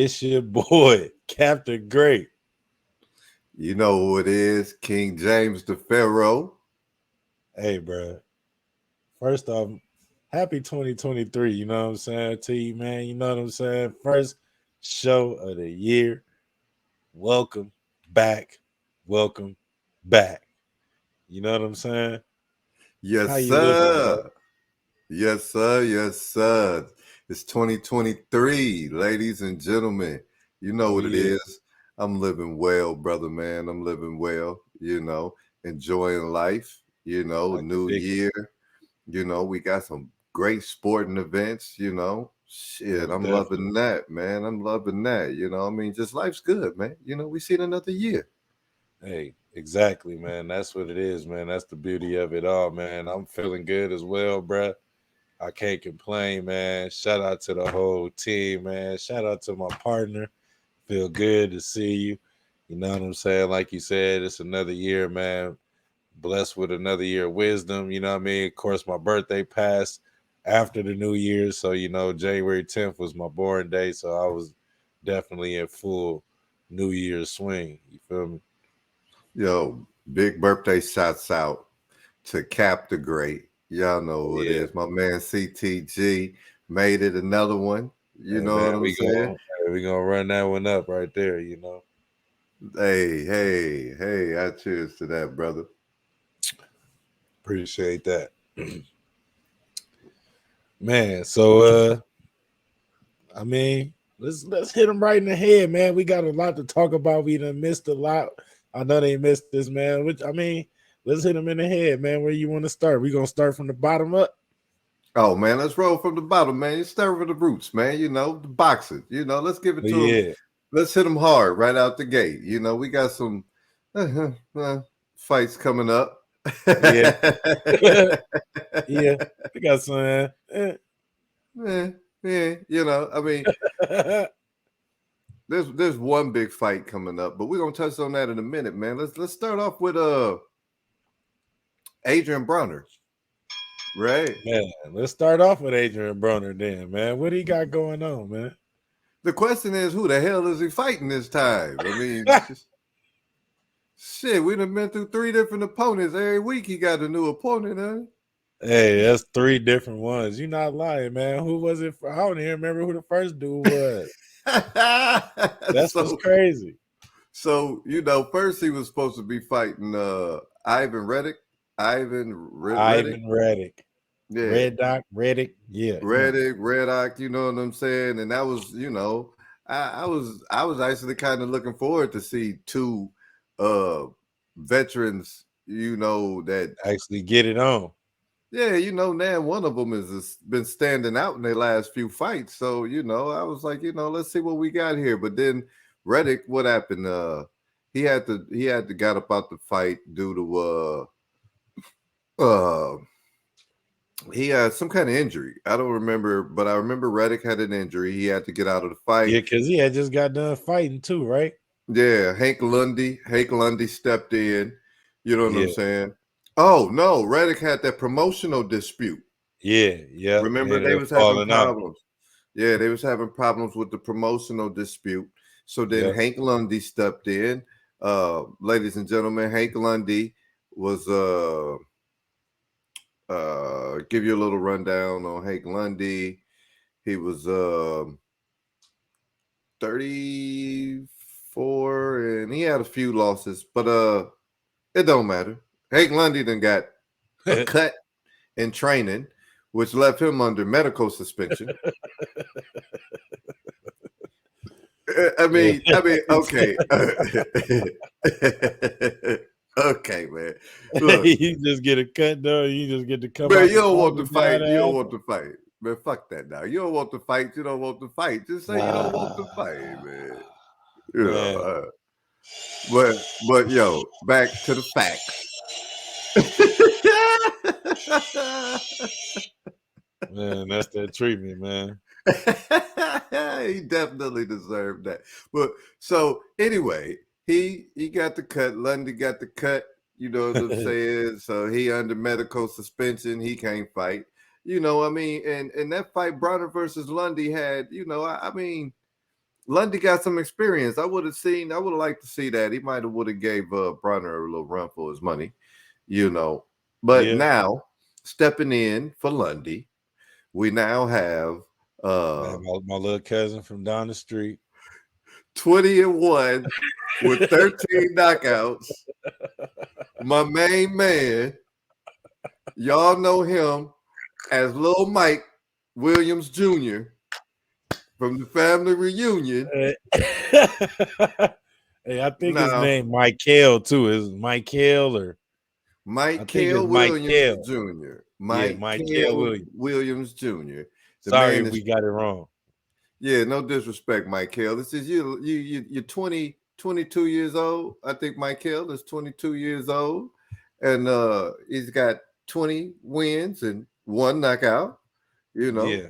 It's your boy, Captain Great. You know who it is, King James the Pharaoh. Hey, bro. First off, happy 2023. You know what I'm saying to you, man. You know what I'm saying? First show of the year. Welcome back. Welcome back. You know what I'm saying? Yes, How you living, bro? sir. Yes, sir. Yes, sir. It's 2023, ladies and gentlemen. You know Oh, what it yeah. is. I'm living well, brother, man. I'm living well, enjoying life, I can new dig it. year. We got some great sporting events, Shit, Most I'm definitely. loving that, man. I'm loving that. Just life's good, man. We seen another year. Hey, exactly, man. That's what it is, man. That's the beauty of it all, man. I'm feeling good as well, bruh. I can't complain, man. Shout out to the whole team, man. Shout out to my partner. Feel good to see you. You know what I'm saying? Like you said, it's another year, man. Blessed with another year of wisdom. You know what I mean? Of course, my birthday passed after the new year. So, January 10th was my born day. So I was definitely in full New Year's swing. You feel me? Yo, big birthday shouts out to Cap the Great. Y'all know Oh, who it yeah. is. My man CTG made it another one. You Hey, know man, what I'm saying? we gonna run that one up right there. Hey, I cheers to that, brother. Appreciate that. Man, so I mean, let's hit them right in the head, man. We got a lot to talk about. We done missed a lot. I know they missed this, man. Which I mean, let's hit them in the head, man. Where you want to start? We gonna start from the bottom up. Oh man, let's roll from the bottom, man. You start with the roots, man. The boxers. Let's give it Oh, to them. yeah, Let's hit them hard right out the gate. We got some fights coming up. yeah, yeah. We got some. Yeah, yeah, I mean, there's one big fight coming up, but we're gonna touch on that in a minute, man. Let's start off with Adrian Bronner, right? Man, let's start off with Adrian Broner then, man. What he got going on, man? The question is, who the hell is he fighting this time? I mean, shit, we done been through 3 different opponents every week. He got a new opponent, huh? Hey, that's three different ones. You not lying, man. Who was it? I don't even remember who the first dude was. That's what's so crazy. first he was supposed to be fighting Ivan Reddick. Reddick. Ivan Reddick. Yeah. Red Doc, Reddick. Yeah, him. Red Ox, you know what I'm saying? And that was, I was actually kind of looking forward to see two uh veterans, that Actually get it on. yeah, now one of them has been standing out in their last few fights. So, I was like, let's see what we got here. But then Reddick, what happened? He had to got up out the fight due to he had some kind of injury. I don't remember, but I remember Reddick had an injury. He had to get out of the fight. Yeah, because he had just got done fighting too, right? Yeah, Hank Lundy stepped in. You know what I'm Yeah, saying? Oh no, Reddick had that promotional dispute. yeah. They Remember, ended they up was having falling out. problems. Yeah, they was having problems with the promotional dispute. So then Yep. Hank Lundy stepped in. Ladies and gentlemen, Hank Lundy was give you a little rundown on Hank Lundy. He was 34 and he had a few losses, but it don't matter. Hank Lundy then got a cut in training, which left him under medical suspension. Yeah. Okay. Okay, man. Look, You just get a cut though. You just get to come man, out you the don't fight want to and see how fight. You that don't want happened. to fight. Man, fuck that now. You don't want to fight. You don't want to fight. Just say you don't want to fight, man. Man, But yo, back to the facts. man, that's that treatment, man. He definitely deserved that. But so anyway, he got the cut. Lundy got the cut. You know what I'm saying? So he under medical suspension. He can't fight. I mean, and that fight, Bronner versus Lundy had. I mean, Lundy got some experience. I would have seen. I would have liked to see that. He might have would have gave Bronner a little run for his money, you know. But Yeah, now stepping in for Lundy, we now have man, my little cousin from down the street. 20-1 with 13 knockouts. My main man, y'all know him as Lil Mike Williams Jr. from the family reunion. Hey, hey, I think his Now, name Michael too. Is Michael or I Mike think it's Kell Williams Michael. Jr. Yeah, Mike Michael Kell Williams. Williams Jr. The Sorry man if is, we got it wrong. yeah, no disrespect, Mike Kell. This is you're 22 years old. I think Mike Kell is 22 years old. And he's got 20 wins and one knockout. You know, Yeah,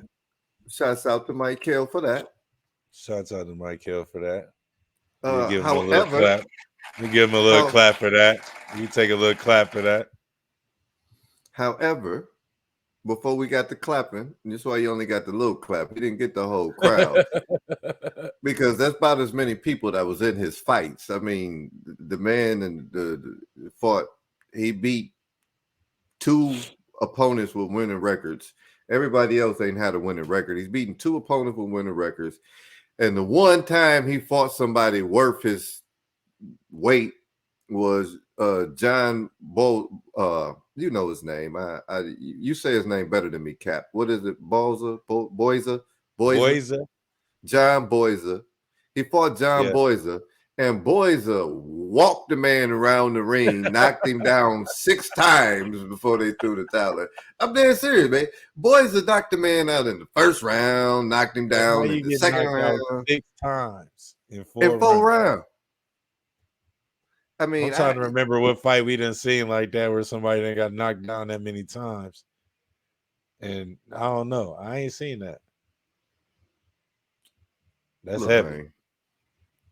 shouts out to Mike Kell for that. shouts out to Michael for that. You give him a little However, clap. You give him a little how, clap for that. You take a little clap for that. however, before we got the clapping, and that's why you only got the little clap. He didn't get the whole crowd because that's about as many people that was in his fights. I mean, the man and the fought. He beat two opponents with winning records. Everybody else ain't had a winning record. He's beaten two opponents with winning records. And the one time he fought somebody worth his weight was John you know his name. You say his name better than me, Cap. What is it? Boyza? Boys, John Boyza. He fought John yeah. Boyza, and Boyza walked the man around the ring, knocked him down 6 times before they threw the towel. I'm dead serious, man. Boyza knocked the man out in the first round, knocked him How down in you the get second knocked out round, 6 times in in 4 4 rounds? rounds. I I'm mean, trying to remember what fight we didn't see like that where somebody done got knocked down that many times. And I don't know. I ain't seen that. That's look, heavy. man.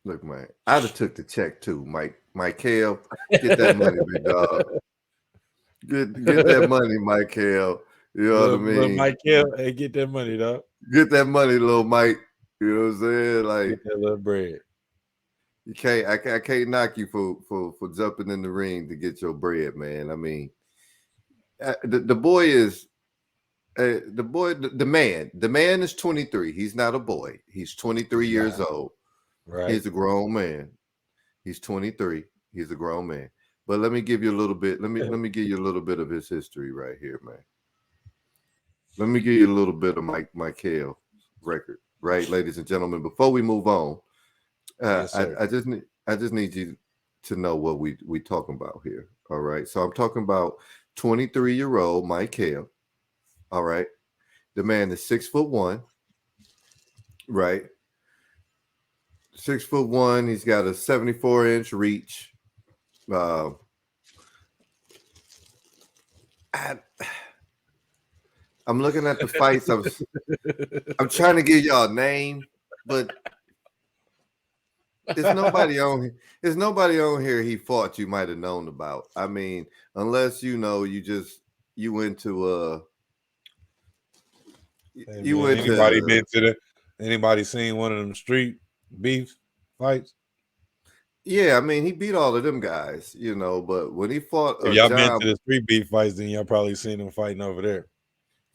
Look, man. I'd have took the check too, Mike. Michael, get that money, big dog. Get that money, Michael. You know what I Little mean? Michael, hey, get that money, dog. Get that money, little Mike. You know what I'm saying? Like Get that little bread. you can't. I can't knock you for jumping in the ring to get your bread, man. I mean, the boy is the man is 23. He's not a boy. He's 23 years old. Right. He's a grown man. He's 23. He's a grown man. But let me give you a little bit. Let me give you a little bit of his history right here, man. Let me give you a little bit of Michael's record, right, ladies and gentlemen. Before we move on, Yes, sir. I just need you to know what we talking about here. All right. So I'm talking about 23-year-old Michael. All right. The man is 6'1", right? 6'1". He's got a 74-inch reach. I'm looking at the fights. I'm trying to give y'all a name, but there's nobody on here. There's nobody on here he fought you might have known about. I mean, unless you know you went to Hey, you man, went anybody to been to the anybody seen one of them street beef fights? yeah, I mean he beat all of them guys, but when he fought If y'all been John. to the street beef fights, then y'all probably seen them fighting over there.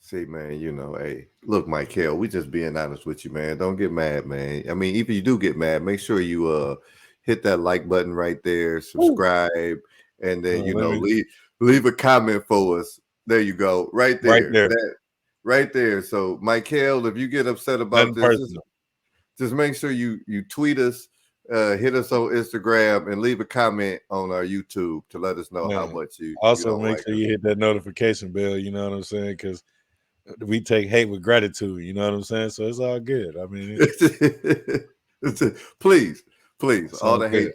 See, man, hey, look, Michael, we just being honest with you, man. Don't get mad, man. I mean, if you do get mad, make sure you hit that like button right there, subscribe, and then Let me leave a comment for us. There you go, right right there. there. That right there. So, Michael, if you get upset about Nothing this, personal. just make sure you tweet us, hit us on Instagram, and leave a comment on our YouTube to let us know how Man. much you Also, don't make like sure us. you hit that notification bell. You know what I'm saying? Because we take hate with gratitude. You know what I'm saying? So it's all good. I mean, please, it's all all the good.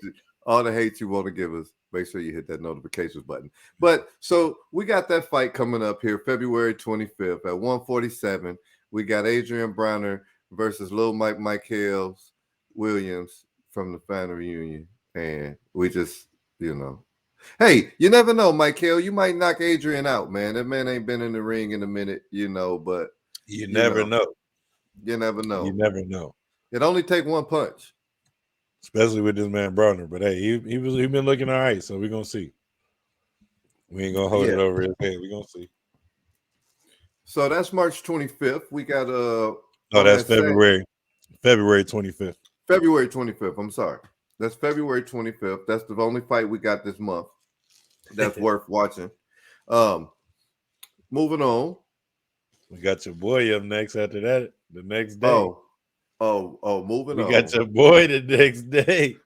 hate you want to give us, make sure you hit that notifications button. But so we got that fight coming up here, February 25th at 147. We got Adrian Bronner versus Lil Michael Williams from the family reunion, and we just, hey, you never know, Michael. You might knock Adrian out, man. That man ain't been in the ring in a minute, but You you never know, know. you never You know. never know. It only take one punch. especially with this man Broner. But hey, he been looking all right, so we're gonna see. We ain't gonna hold Yeah. it over his head. We're gonna see. So that's March 25th. We got No, on that's that same February 25th. February 25th. I'm sorry. That's February 25th. That's the only fight we got this month that's worth watching. Um, moving on. We got your boy up next after that. The next day. Oh, moving We got on. your boy the next day.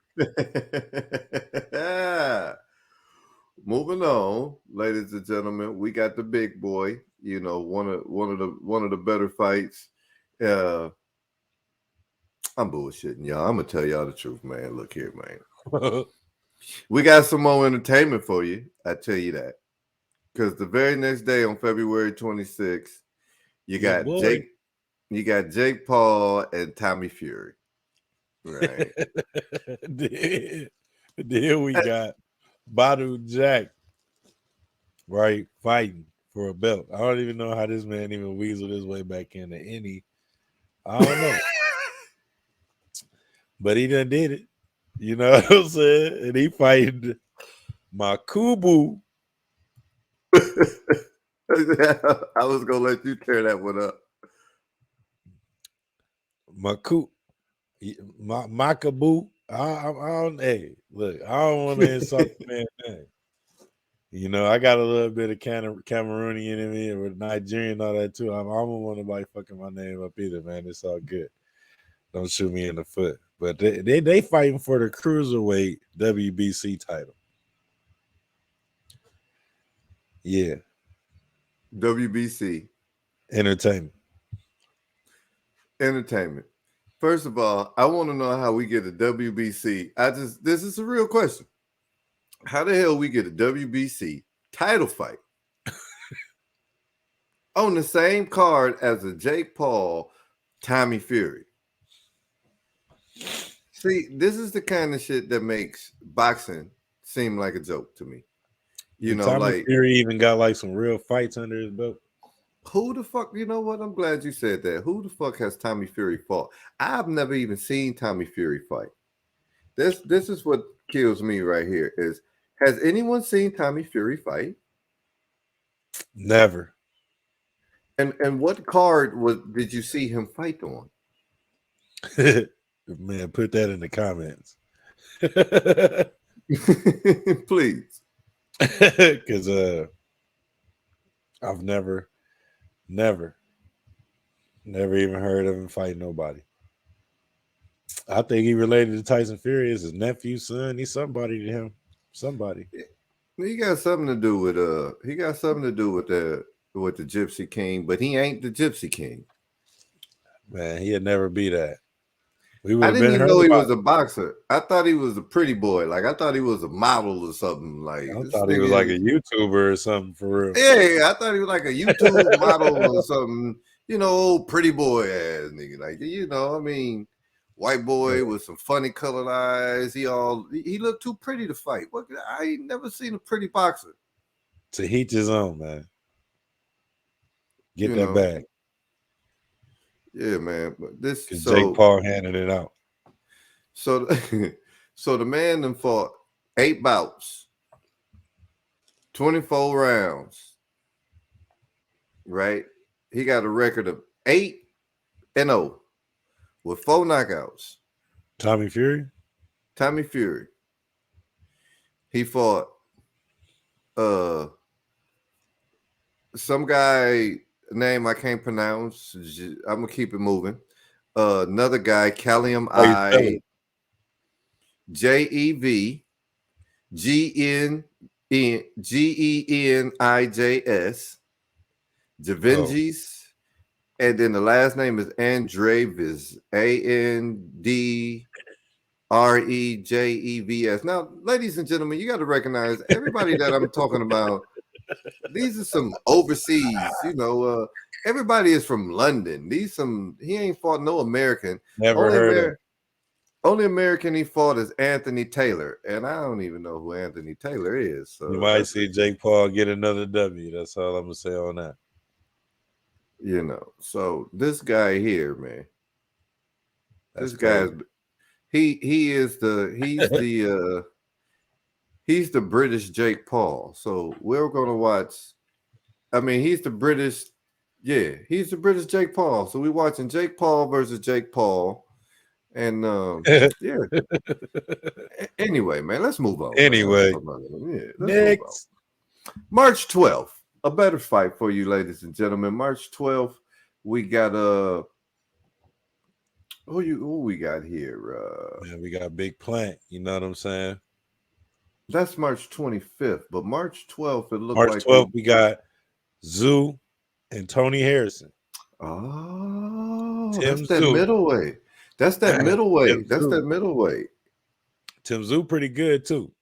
Moving on, ladies and gentlemen, we got the big boy. You know, one of the better fights. Uh, I'm bullshitting y'all. I'm gonna tell y'all the truth, man. Look here, man. We got some more entertainment for you. I tell you that. Because the very next day on February 26th, you Your got boy. Jake Paul and Tommy Fury. Right. then we got Badu Jack, right, fighting for a belt. I don't even know how this man even weaseled his way back into any. I don't know. But he done did it. You know what I'm saying? And he fighting Makubu. I was gonna let you tear that one up. Maku Makabu. I don't. Hey, look, I don't want to insult the man's name. You know, I got a little bit of Cameroonian in me or Nigerian, all that too. I don't want nobody fucking my name up either, man. It's all good. Don't shoot me in the foot. But they fighting for the cruiserweight WBC title. Yeah, WBC entertainment. entertainment. First of all, I want to know how we get a WBC. This is a real question. How the hell we get a WBC title fight on the same card as a Jake Paul, Tommy Fury? See, this is the kind of shit that makes boxing seem like a joke to me. You Did know, Tommy like Fury even got like some real fights under his belt? who the fuck? You know what? I'm glad you said that. Who the fuck has Tommy Fury fought? I've never even seen Tommy Fury fight. This is what kills me right here. Is has anyone seen Tommy Fury fight? Never. And what card did you see him fight on? Man, put that in the comments. Please. Because I've never even heard of him fight nobody. I think he related to Tyson Fury as his nephew, son. He's somebody to him. Somebody. He got something to do with the Gypsy King, but he ain't the Gypsy King. Man, he'd never be that. We would I have didn't been even heard know he about was a boxer. I thought he was a pretty boy. Like I thought he was a model or something. Like it. I this thought he was like nigga. a YouTuber or something for real. Yeah, I thought he was like a YouTube model or something. You know, old pretty boy ass nigga. Like I mean, white Yeah. boy with some funny colored eyes. He looked too pretty to fight. What? I ain't never seen a pretty boxer. To each his own, man. Get You that know. back. Yeah, man. But this Because Jake so Paul handed it out. so so the man then fought 8 bouts, 24 rounds. Right? He got a record of 8-0 with 4 knockouts. Tommy Fury? Tommy Fury. He fought uh some guy name I can't pronounce. I'm gonna keep it moving. Another guy, Callum How you spell I it? Jevgenijs, Oh, Javenges, and then the last name is Andrevis, Andrejevs. Now, ladies and gentlemen, you got to recognize everybody that I'm talking about. These are some overseas, everybody is from London. He ain't fought no American. never Only heard of him. American. Only American he fought is Anthony Taylor, and I don't even know who Anthony Taylor is. You So might that's see Jake Paul get another W. That's all I'm going to say on that. So this guy here, man, This That's guy's crazy. he's the British Jake Paul. So we're gonna watch. I mean, he's the British. Yeah, he's the British Jake Paul. So we're watching Jake Paul versus Jake Paul, and yeah. Anyway, man, let's move on, man. Anyway, Yeah, let's move on. next. March 12th, a better fight for you, ladies and gentlemen. March 12th, we got who we got here? Man, we got big plant. You know what I'm saying? That's March 25th, but March 12th, it looked March like 12th, we got Zoo and Tony Harrison. oh, Tim that's that Zoo. middleweight. That's that Tim middleweight. That's Zoo. that middleweight. Tim Zoo pretty good too.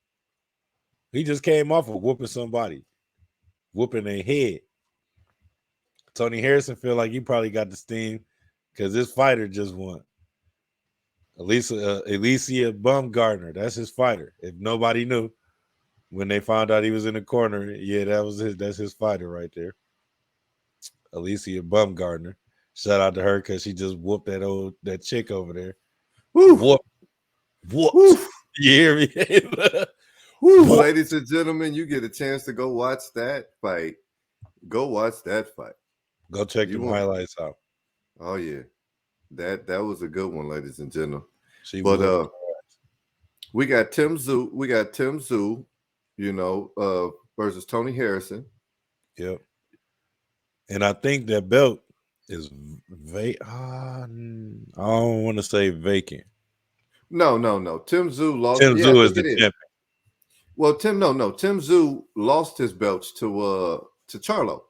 He just came off of whooping somebody, whooping their head. Tony Harrison feel like he probably got the steam because this fighter just won. Alicia Bumgardner, that's his fighter. If nobody knew when they found out he was in the corner, yeah, that's his fighter right there. Alicia Bumgardner. Shout out to her because she just whooped that chick over there. Woo, Whoop, whooped. woo, You hear me? woo. Whoop. Ladies and gentlemen, you get a chance to go watch that fight. Go watch that fight. Go check You them won't. highlights out. Oh yeah, that was a good one, ladies and gentlemen. She But whooped. we got Tim Zoo. We got Tim Zoo, versus Tony Harrison. Yep. And I think that belt is I don't want to say vacant. No. Tim Zoo lost. Tim Yeah, I Zoo is think the it is. champion. Well, no. Tim Zoo lost his belts to Charlo,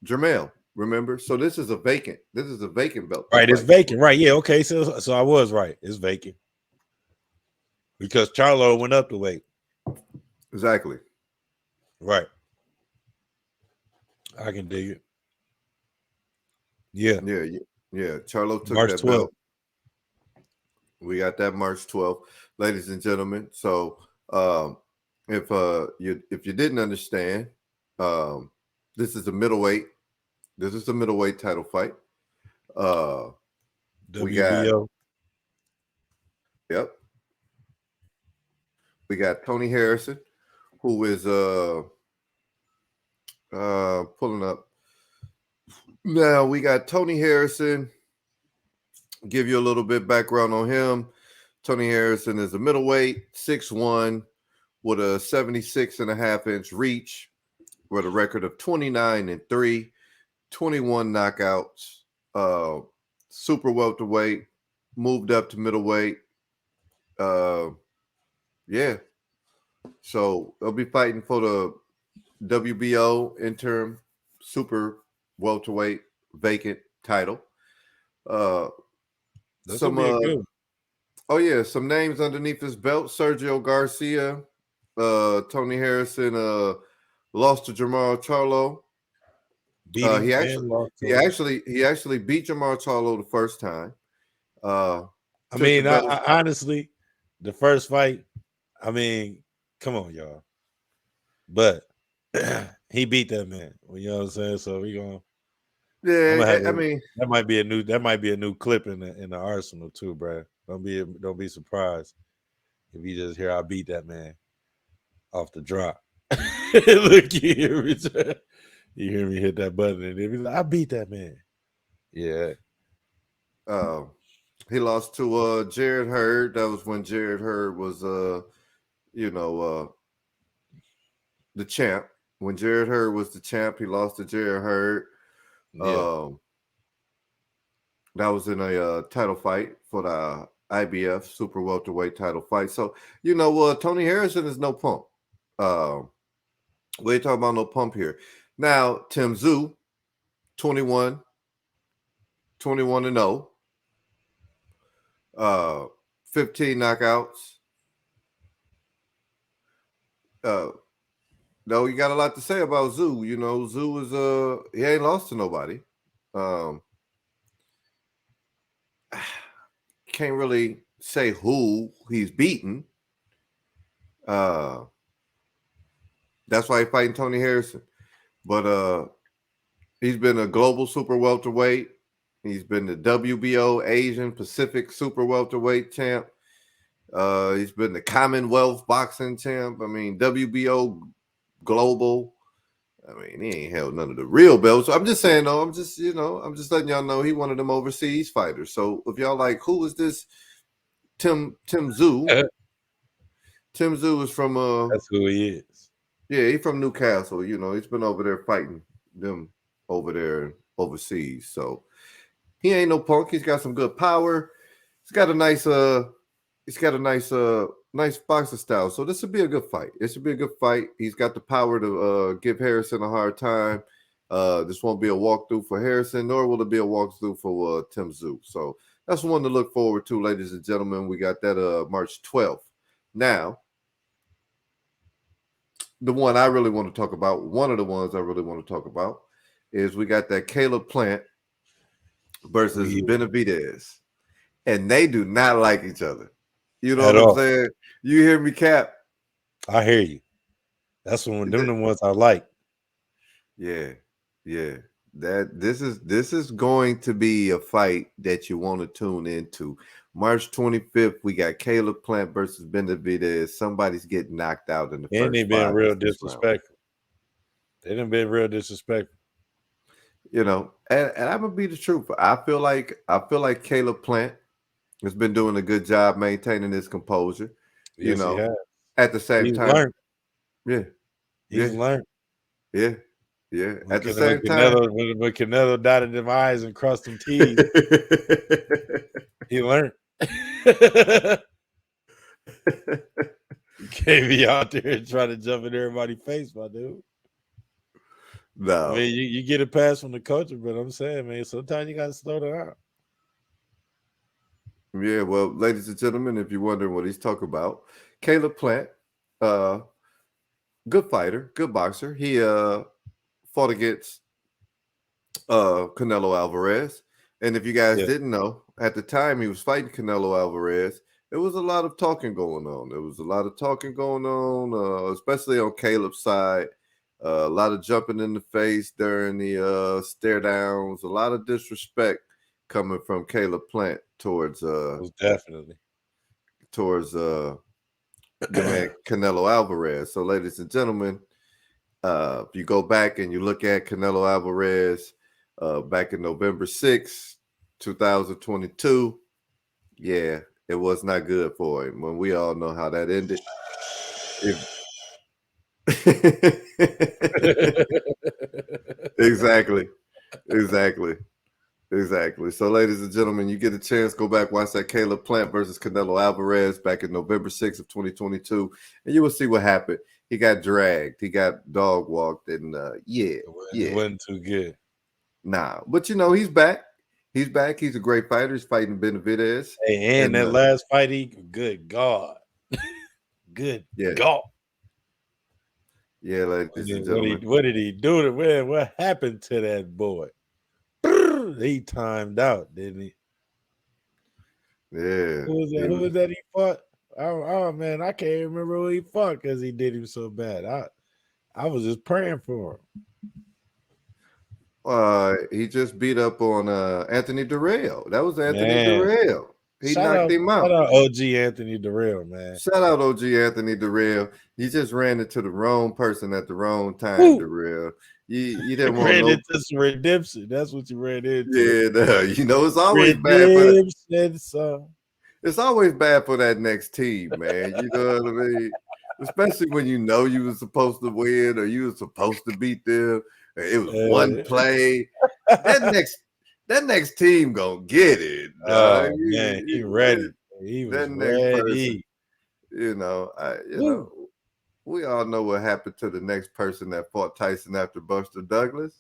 Jermel. Remember? So this is a vacant. This is a vacant belt they're Right, it's fighting for. vacant. Right, yeah, okay. So I was right. It's vacant because Charlo went up the weight. Exactly. Right, I can dig it. Yeah, Yeah. Charlo took March that 12th. belt. We got that March 12th, ladies and gentlemen. So um, if you didn't understand, um, this is a middleweight. This is a middleweight title fight. Uh, we got WBO. yep. We got Tony Harrison, who is pulling up. Now we got Tony Harrison. Give you a little bit background on him. Tony Harrison is a middleweight, 6'1", with a 76.5-inch reach, with a record of 29-3, 21 knockouts. Super welterweight, moved up to middleweight. Yeah. So they'll be fighting for the WBO interim super welterweight vacant title. Uh, This will some be a good one. oh yeah, some names underneath his belt: Sergio Garcia, Tony Harrison, lost to Jamal Charlo. Beat him He actually and lost to he him. actually he actually beat Jamal Charlo the first time. Uh, I took the mean, belt. I honestly, the first fight, I mean, come on, y'all. But he beat that man. You know what I'm saying? So I'm gonna Yeah, have I mean, that might be a new clip in the arsenal too, bro. Don't be surprised if you just hear I beat that man off the drop. Look, you hear me, you hear me hit that button, and if he's like, I beat that man. Yeah, uh, he lost to Jared Hurd. That was when Jared Hurd was you know, uh, the champ. When Jared Hurd was the champ, he lost to Jared Hurd. yeah. Um, that was in a title fight for the IBF super welterweight title fight. So Tony Harrison is no pump. Um, we ain't talking about no pump here. Now Tim Zoo, 21, 21-0, 15 knockouts. Uh, no, you got a lot to say about Zoo. Zoo is he ain't lost to nobody. Um, can't really say who he's beaten. Uh, that's why he's fighting Tony Harrison. But he's been a global super welterweight. He's been the WBO Asian Pacific Super Welterweight champ. He's been the Commonwealth boxing champ. I mean, WBO Global. I mean, he ain't held none of the real belts. So I'm just saying, though, I'm just letting y'all know he one of them overseas fighters. So if y'all like, who is this Tim Zhu? Tim Zhu is from That's who he is. yeah, he's from Newcastle. He's been over there fighting them over there overseas. So he ain't no punk. He's got some good power. He's got a nice boxing style. So this would be a good fight. This would be a good fight. He's got the power to give Harrison a hard time. This won't be a walkthrough for Harrison, nor will it be a walkthrough for Tim Zhu. So that's one to look forward to, ladies and gentlemen. We got that March 12th. Now, the one I really want to talk about, one of the ones I really want to talk about, is we got that Caleb Plant versus Benavidez. And they do not like each other. You know At what I'm all. saying? You hear me, Cap? I hear you. That's one of them the ones I like. Yeah, yeah. That this is going to be a fight that you want to tune into. March 25th, we got Caleb Plant versus Benavidez. Somebody's getting knocked out in the And they first been 5 real or 6 rounds. disrespectful. They done been real disrespectful. And I'm gonna be the truth. I feel like Caleb Plant has been doing a good job maintaining his composure. You Yes, he know, has. at the same He's time, learned. yeah, yeah, He's learned. yeah, yeah. When At the same time, Canelo dotted them I's and crossed them T's, he learned. You can't be out there and try to jump in everybody's face, my dude. I no, mean, you get a pass from the coach, but I'm saying, man, sometimes you got to slow down. yeah. Well, ladies and gentlemen, if you're wondering what he's talking about, Caleb Plant, uh, good fighter, good boxer. He fought against Canelo Alvarez. And if you guys Yeah, didn't know, at the time he was fighting Canelo Alvarez, there was a lot of talking going on. There was a lot of talking going on, especially on Caleb's side. A lot of jumping in the face during the stare downs. A lot of disrespect coming from Caleb Plant most definitely. towards the man Canelo Alvarez. So, ladies and gentlemen, if you go back and you look at Canelo Alvarez back in November 6th, 2022, yeah, it was not good for him. When we all know how that ended. Exactly. Exactly. Exactly. So, ladies and gentlemen, you get a chance, go back, watch that Caleb Plant versus Canelo Alvarez back in November 6th of 2022, and you will see what happened. He got dragged. He got dog walked, and It wasn't too good. nah. But he's back. He's back. He's a great fighter. He's fighting Benavidez, Hey, and and that last fight, good God, good yeah, God. yeah, ladies and gentlemen, What did he do to man? What happened to that boy? He timed out, didn't he? yeah, Who was that? he Who was. was that he fought? Oh man, I can't remember who he fought because he did him so bad. I was just praying for him. He just beat up on Anthony Durrell. That was Anthony Man, Durrell. He shout knocked out, him shout out. out, OG Anthony Durrell, man. Shout out OG Anthony Durrell. You just ran into the wrong person at the wrong time, Woo! Durrell. You didn't want Ran no. into some redemption. That's what you ran into. Yeah, it's always bad for that. Redemption, son. It's always bad for that next team, man. You know what I mean? Especially when you know you were supposed to win or you were supposed to beat them. It was one play. That next that next team gonna get it. Oh man, he ready. He was That next person, ready. you know, Woo. we all know what happened to the next person that fought Tyson after Buster Douglas.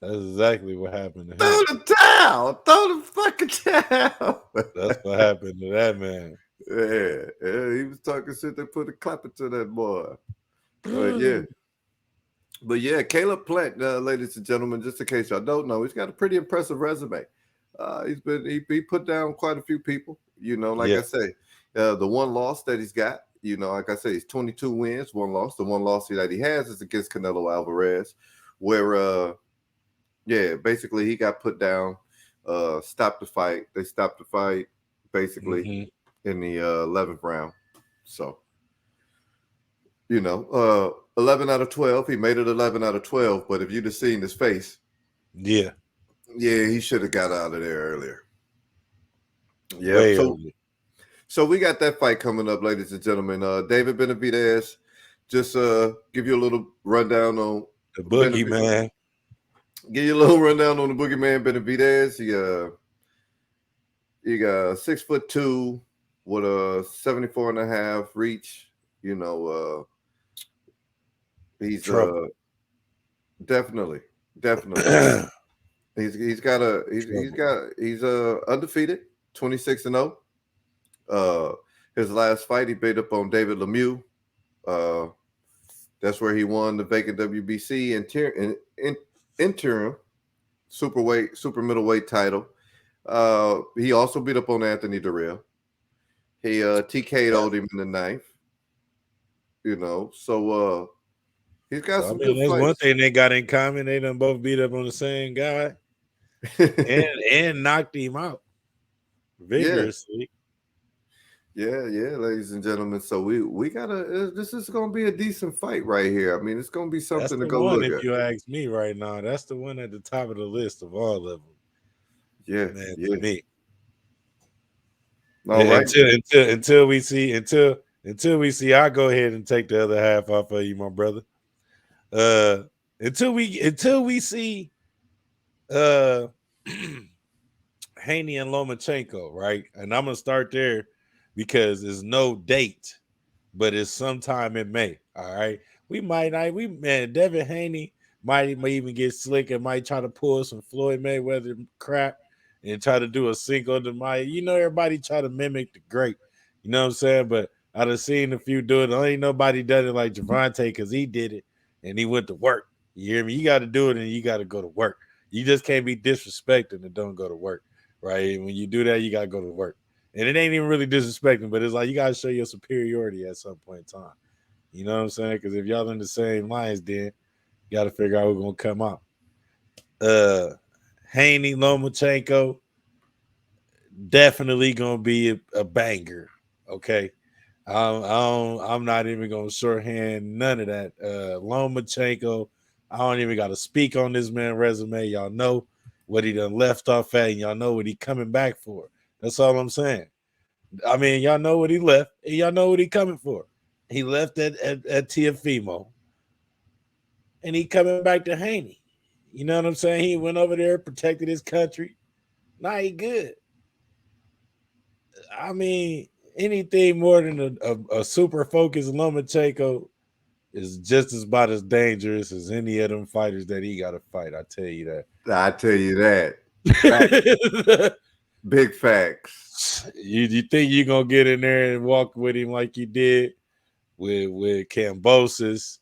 That's exactly what happened to Throw him. the towel. Throw the fucking towel. That's what happened to that man. Yeah, he was talking shit. They put a clapper to that boy. Yeah. But yeah, Caleb Plant, ladies and gentlemen, just in case y'all don't know, he's got a pretty impressive resume. He put down quite a few people. Like Yeah, I say, the one loss that he's got, like I say, he's 22 wins, one loss. The one loss that he has is against Canelo Alvarez, where Yeah, basically he got put down, stopped the fight. They stopped the fight basically Hmm. in the 11th round. So, 11 out of 12. He made it 11 out of 12. But if you'd have seen his face, Yeah, yeah, he should have got out of there earlier. Yep. way So, early. so we got that fight coming up, ladies and gentlemen. David Benavidez, just give you a little rundown on The Benavidez. boogeyman, Give you a little rundown on the boogeyman Benavidez. He got 6'2" with a 74 and a half reach. You know, he's trouble, definitely, definitely. trouble. He's undefeated, 26-0. His last fight he beat up on David Lemieux. Uh, that's where he won the vacant WBC interim super middleweight title. He also beat up on Anthony Durrell. He TK'd him in the ninth. So he's got So I some mean, good that's one fights. thing they got in common. They done both beat up on the same guy and knocked him out Yeah, vigorously. yeah, ladies and gentlemen. So we gotta. This is gonna be a decent fight right here. I mean, it's gonna be That's something to the go one. look If at. you ask me right now, that's the one at the top of the list of all of them, Yeah, man. To yeah. me, All right. until we see, I'll go ahead and take the other half off of you, my brother. Uh, until we see uh Haney and Lomachenko, right? And I'm gonna start there because there's no date, but it's sometime in May. All right. We might not we man, Devin Haney might even get slick and might try to pull some Floyd Mayweather crap and try to do a single to my everybody try to mimic the great. You know what I'm saying? But I done seen a few do it. Ain't nobody done it like Javante because he did it and he went to work. You hear me? You got to do it and you got to go to work. You just can't be disrespecting and don't go to work. Right? When you do that, you gotta go to work. And it ain't even really disrespecting, but it's like you gotta show your superiority at some point in time. You know what I'm saying? Because if y'all in the same lines, then you gotta figure out who's gonna come out. Uh Haney Lomachenko, definitely gonna be a banger. Okay. I'm not even gonna shorthand none of that. Lomachenko, I don't even gotta speak on this man resume. Y'all know what he done left off at, and y'all know what he coming back for. That's all I'm saying. I mean, y'all know what he left, and y'all know what he coming for. He left at Tiafimo, and he coming back to Haney. You know what I'm saying? He went over there, protected his country. Now he good. I mean, anything more than a super focused Lomachenko is just as about as dangerous as any of them fighters that he got to fight. I tell you I tell you that. Fact, that. big facts. you think you gonna get in there and walk with him like you did with Cambosis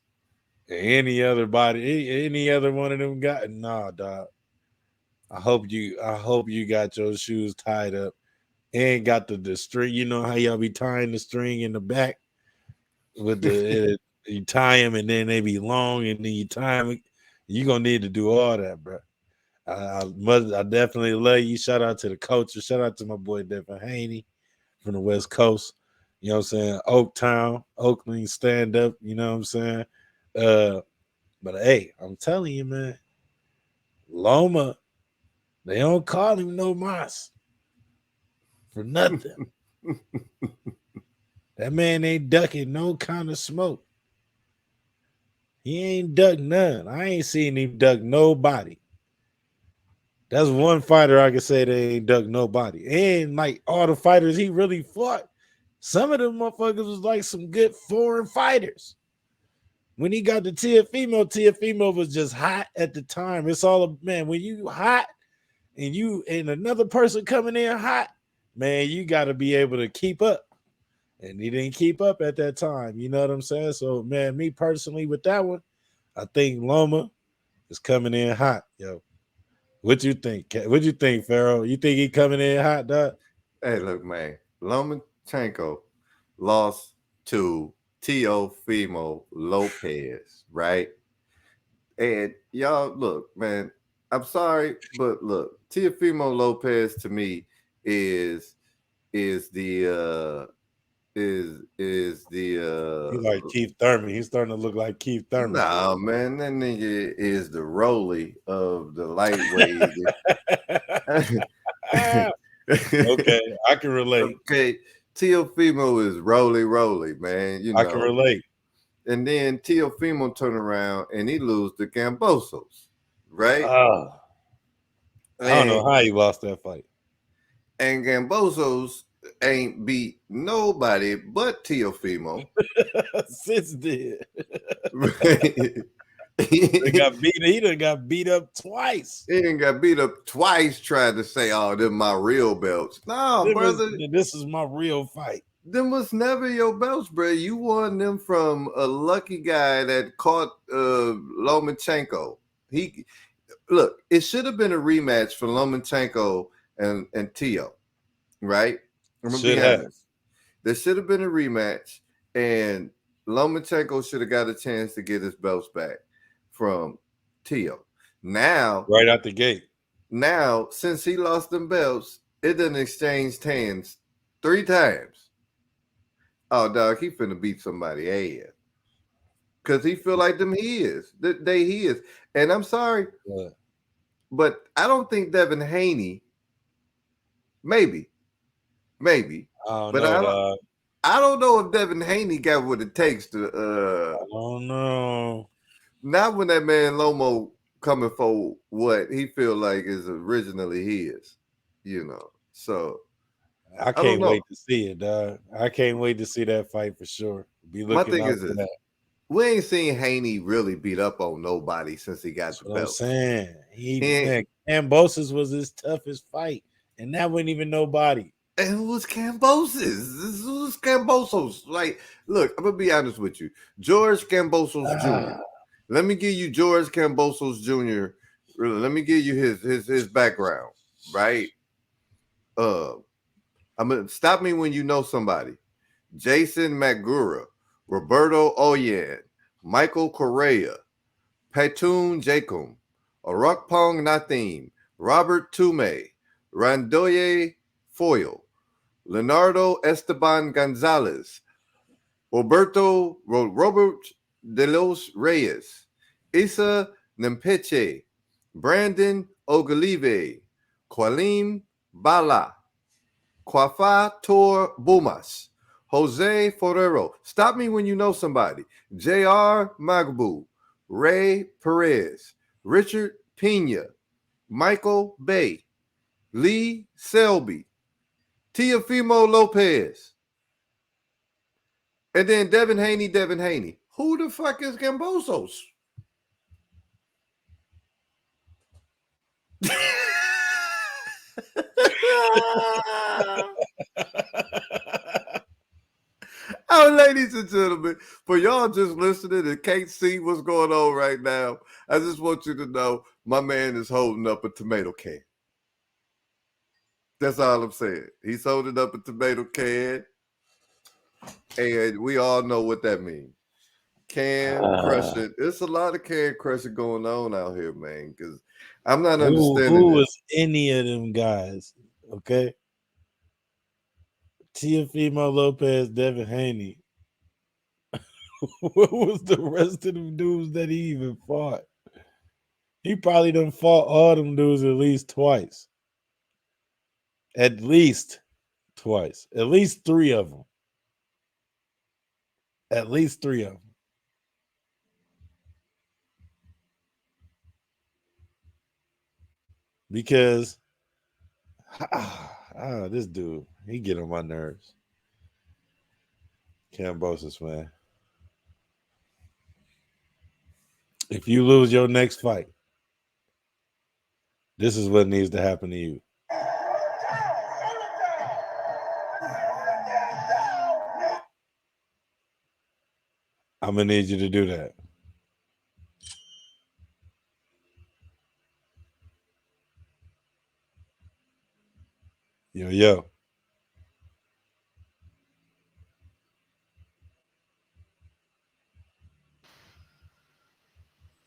and any other body, any other one of them guys? Nah, dog. I hope you got your shoes tied up and got the string. You know how y'all be tying the string in the back with you tie them and then they be long and then you tie them. You gonna need to do all that, bro. I definitely love you. Shout out to the coaches. Shout out to my boy Devin Haney from the West Coast. You know what I'm saying? Oaktown, Oakland, stand up. You know what I'm saying? Uh, but hey, I'm telling you, man, Loma, they don't call him no mas for nothing. That man ain't ducking no kind of smoke. He ain't duck none. I ain't seen him duck nobody. That's one fighter I can say they ain't duck nobody. And like all the fighters he really fought, some of them motherfuckers was like some good foreign fighters. When he got the Tiafimo was just hot at the time. It's all man, when you hot and you and another person coming in hot, man, you got to be able to keep up. And he didn't keep up at that time. You know what I'm saying? So, man, me personally with that one, I think Loma is coming in hot, yo. What you think? What you think, Pharaoh? You think he coming in hot, dog? Hey, look, man. Lomachenko lost to Teofimo Lopez, right? And y'all, look, man. I'm sorry, but look, Teofimo Lopez to me is is the is He the like Keith Thurman. He's starting to look like Keith Thurman a nah little man, that nigga is the Rolly of the lightweight. okay, I can relate. Okay, Teofimo is Rolly, man, you I can know. relate. And then Teofimo turn around and he lose to Gambosos, right? Uh, I don't And know how he lost that fight. and Gambosos ain't beat nobody but Teofimo. Sis did. They he got beat. He done got beat up twice. ain't got beat up twice trying to say, oh, them my real belts. No, brother, This is my real fight. them was never your belts, bro. You won them from a lucky guy that caught Lomachenko. He look, it should have been a rematch for Lomachenko and Tio, right? I'm gonna be Should have. honest. There should have been a rematch, and Lomachenko should have got a chance to get his belts back from Tio. Now, Right out the gate. now, since he lost them belts, it done exchanged hands 3 times. Oh, dog, he finna beat somebody ass. Cause he feel like them he is. They he is. And I'm sorry, Yeah. but I don't think Devin Haney, maybe, maybe, I don't but know, dog. I don't know if Devin Haney got what it takes to I don't know. not when that man Lomo coming for what he feel like is originally his, you know. So I I don't can't know. wait to see it, dog. I can't wait to see that fight for sure. Be My looking thing out is for this: that. we ain't seen Haney really beat up on nobody since he got That's the what I'm belts. saying. He ain't, Man, Cambosis was his toughest fight, and that wasn't even nobody. and who was Cambosos? This was Cambosos. Like, look, I'm gonna be honest with you. George Cambosos Jr. Ah, Let me give you George Cambosos Jr. Let me give you his background, right? Uh, I'm gonna stop me when you know somebody. Jason Magura, Roberto Oyen, Michael Correa, Petun Jacob, Arukpong Nathim, Robert Tume, Randoye Foyle, Leonardo Esteban Gonzalez, Robert De Los Reyes, Isa Nempeche, Brandon Ogalive, Qualim Bala, Kwafa Tor Bumas, Jose Forero. Stop me when you know somebody. J.R. Magbu, Ray Perez, Richard Pena, Michael Bay, Lee Selby, Teofimo Lopez, and then Devin Haney, Devin Haney. Who the fuck is Gambosos? Oh, ladies and gentlemen, for y'all just listening and can't see what's going on right now, I just want you to know my man is holding up a tomato can. That's all I'm saying. He's holding up a tomato can, and we all know what that means. Can ah. crushing. It's a lot of can crushing going on out here, man. Because I'm not Who understanding was this. any of them guys? Okay, Teofimo Lopez, Devin Haney. What was the rest of them dudes that he even fought? He probably done fought all them dudes at least twice. At least twice. At least three of them. At least three of them. Because this dude, he get on my nerves. Cambosis, man. If you lose your next fight, this is what needs to happen to you. I'm gonna need you to do that. Yo, yo,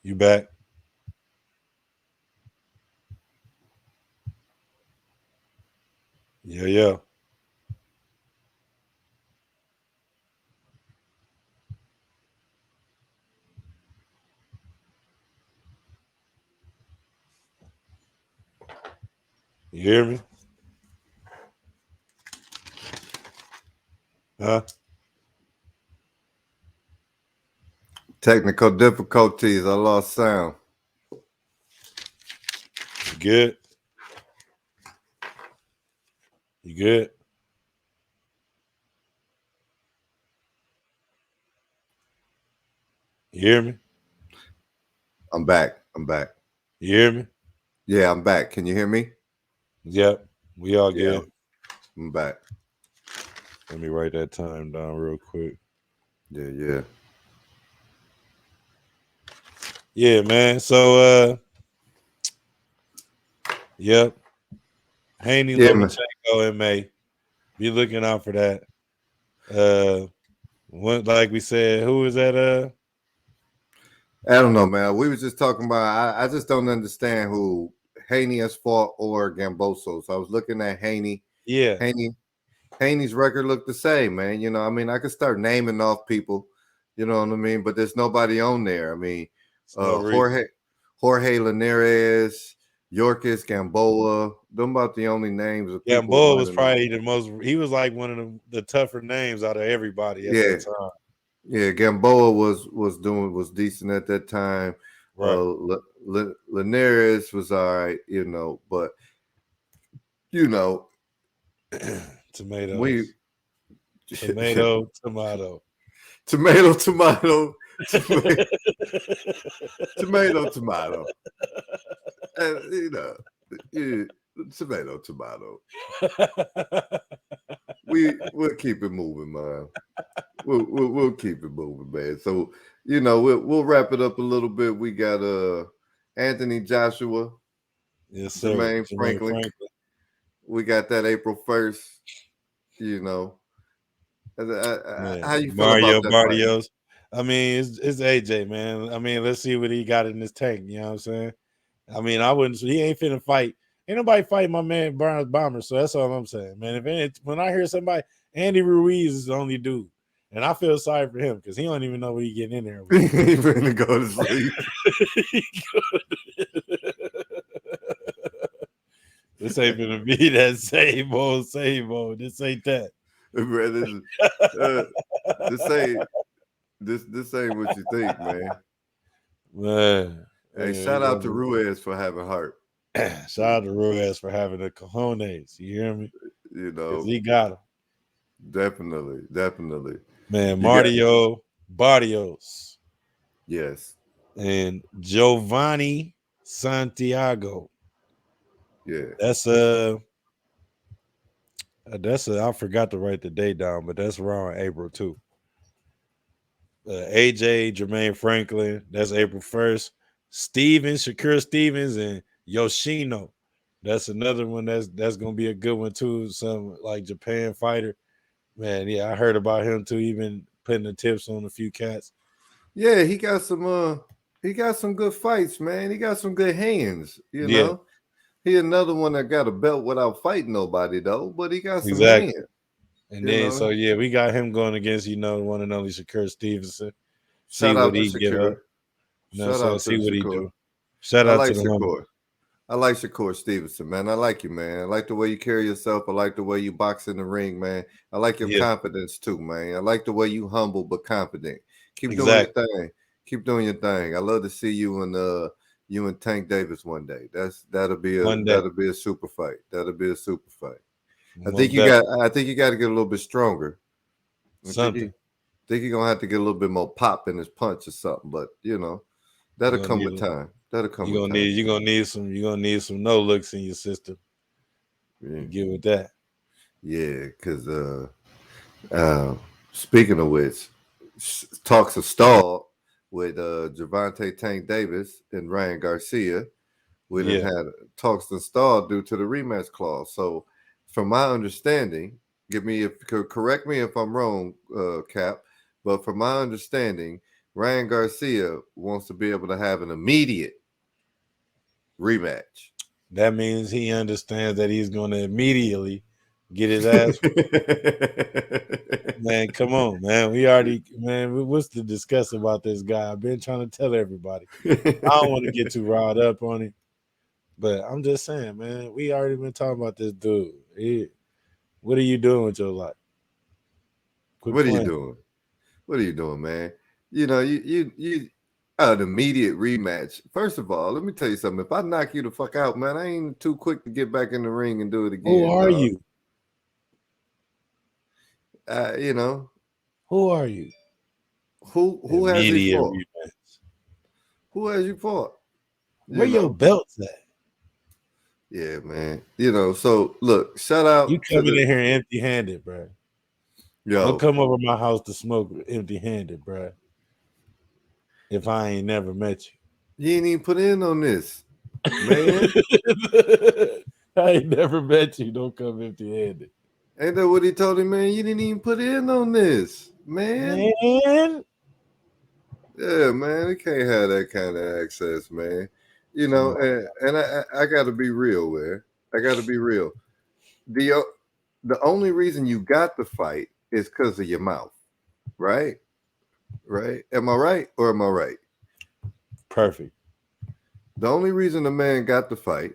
you back? Yeah, yeah. You hear me? Huh? Technical difficulties. I lost sound. You good? You good? You hear me? I'm back. I'm back. You hear me? Yeah, I'm back. Can you hear me? Yep. We all Yeah, good. I'm back. Let me write that time down real quick. Yeah, yeah. Yeah, man. So yep. Haney Yeah, man. Lomachenko in May. Be looking out for that. Uh like we said, who is that? I don't know, man. We was just talking about. I just don't understand who Haney has fought or Gamboso. So I was looking at Haney. Yeah. Haney. Haney's record looked the same, man. You know, I mean, I could start naming off people. You know what I mean? But there's nobody on there. I mean, It's no reason. Jorge Linares, Yorkis Gamboa. Them about the only names of people Gamboa was running on. probably the most. He was like one of the tougher names out of everybody at Yeah, that time. yeah. Gamboa was decent at that time. Right. Linares was all right, you know, but you know, we Tomatoes. Tomato. tomato, tomato, tomato, tomato, tomato, and you know, yeah, tomato, tomato. We'll keep it moving, man. We'll keep it moving, man. So you know, we'll wrap it up a little bit. We got Anthony Joshua, Yes, sir. Jermaine Jermaine Franklin. Franklin. We got that April 1st. You know, Man. how you feel about Mario that fight? Barrios. I mean, it's AJ, man. I mean, let's see what he got in this tank. You know what I'm saying? I mean, I wouldn't. He ain't finna fight. Ain't nobody fighting my man Burns Bomber. So that's all I'm saying, man. When I hear somebody, Andy Ruiz is the only dude, and I feel sorry for him because he don't even know what he getting in there He with. finna go to sleep. This ain't gonna be that same old, same old. This ain't that. Bro, uh, this ain't this ain't what you think, man. Man, Hey, he shout out to gonna Ruiz for having heart. shout out to Ruiz for having the cojones. You hear me? You Because know, he got him. definitely, definitely. Man, You got Mario Barrios yes, and Giovanni Santiago. yeah. That's I forgot to write the date down, but that's around April too. AJ Jermaine Franklin, that's April 1st. Shakur Stevens, and Yoshino. That's another one that's gonna be a good one too. Some like Japan fighter. Man, yeah, I heard about him too. Even putting the tips on a few cats. Yeah, he got some good fights, man. He got some good hands, you Yeah, know. He another one that got a belt without fighting nobody though, but he got some hands, exactly. And you then know. so yeah, we got him going against one and only Shakur Stevenson. See Shout what out to he give Shakur. up. You know what I'm Shout saying? out to See what he Shakur. do. Shout I out like to the homie. Shakur. I like Shakur Stevenson, man. I like you, man. I like the way you carry yourself. I like the way you box in the ring, man. I like your Yeah, confidence too, man. I like the way you humble but confident. Keep doing your exactly. thing. Keep doing your thing. I love to see you and Tank Davis one day. One day, That'll be a super fight. That'll be a super fight. most definitely. I think you got to get a little bit stronger. Something Think you're gonna have to get a little bit more pop in his punch or something, but you know, you that'll gonna come need. with time. That'll come You with gonna time. need. You gonna need some no looks in your system. Yeah. You get with that. Yeah, because uh, speaking of which, talks have stalled with Javante Tank Davis and Ryan Garcia. We didn't Yeah, had talks stalled due to the rematch clause. So, from my understanding, correct me if I'm wrong, Cap, but from my understanding, Ryan Garcia wants to be able to have an immediate rematch. that means he understands that he's gonna immediately get his ass. Man, come on, man. We already, man. What's to discuss about this guy? I've been trying to tell everybody. I don't want to get too riled up on it, but I'm just saying, man. We already been talking about this dude. What are you doing with your life? Quit What are you playing. doing? What are you doing, man? You an immediate rematch. First of all, let me tell you something. If I knock you the fuck out, man, I ain't too quick to get back in the ring and do it Who again, are dog. you? You know, Who are you? who has he Immediate fought? rematch. Who has you fought? Where You your know, belts at? yeah, man. So look, shout You out to coming the in here empty handed, bro. Don't yo. come over my house to smoke empty handed, bro. If I ain't never met You ain't even put in on this, man. you. I ain't never met you. Don't come empty handed. Ain't that what he told him, man? You didn't even put in on this, man. Man. Yeah, man, it can't have that kind of access, man. Come on. And I got to be real, man. I got to be real. The only reason you got the fight is because of your mouth, right? Right? Am I right or am I right? Perfect. The only reason the man got the fight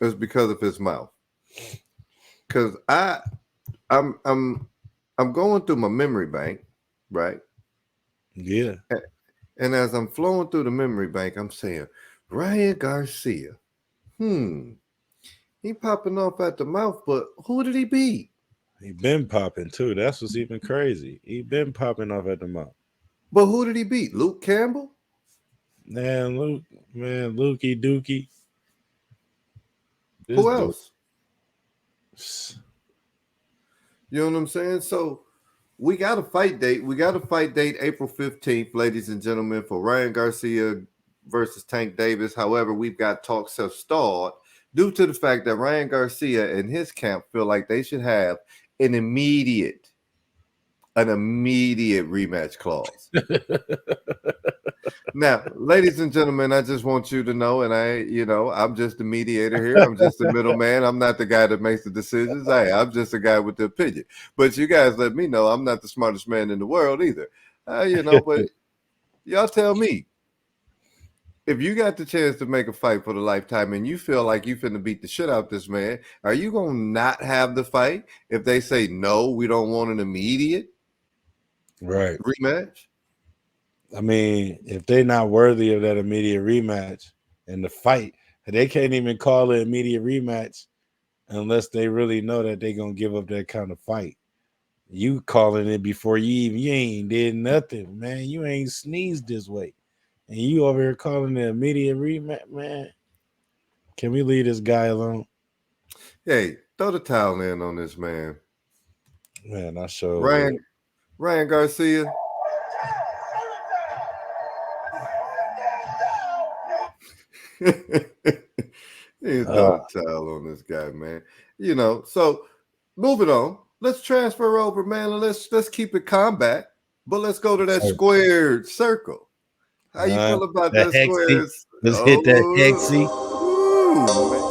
is because of his mouth. Because I'm I'm I'm going through my memory bank, right? Yeah. And as I'm flowing through the memory bank, I'm saying, Ryan Garcia. Hmm. He popping off at the mouth, but who did he beat? He been popping too. That's what's even crazy. He been popping off at the mouth. But who did he beat? Luke Campbell? Man, Luke, man, Lukey Dookie. This Who dude. else? You know what I'm saying? So we got a fight date. We got a fight date April 15th, ladies and gentlemen, for Ryan Garcia versus Tank Davis. However, we've got talks have stalled due to the fact that Ryan Garcia and his camp feel like they should have an immediate rematch clause. Now, ladies and gentlemen, I just want you to know, and I'm just the mediator here. I'm just the middleman. I'm not the guy that makes the decisions. I'm just a guy with the opinion. But you guys let me know I'm not the smartest man in the world either. But y'all tell me, if you got the chance to make a fight for the lifetime and you feel like you finna beat the shit out this man, are you gonna not have the fight if they say no, we don't want an immediate Right. rematch? I mean, if they're not worthy of that immediate rematch and the fight, they can't even call it immediate rematch unless they really know that they're gonna give up that kind of fight. You calling it before you ain't did nothing, man. You ain't sneezed this way. And you over here calling it immediate rematch, man. Can we leave this guy alone? Hey, throw the towel in on this man. Man, I sure will. Ryan Ryan Garcia. He's throw Uh, the towel on this guy, man. So moving on. Let's transfer over, man, and let's keep it combat, but let's go to that sorry. squared circle. How you feel about The that hexy. squared? Let's hit that Oh, hexy. man.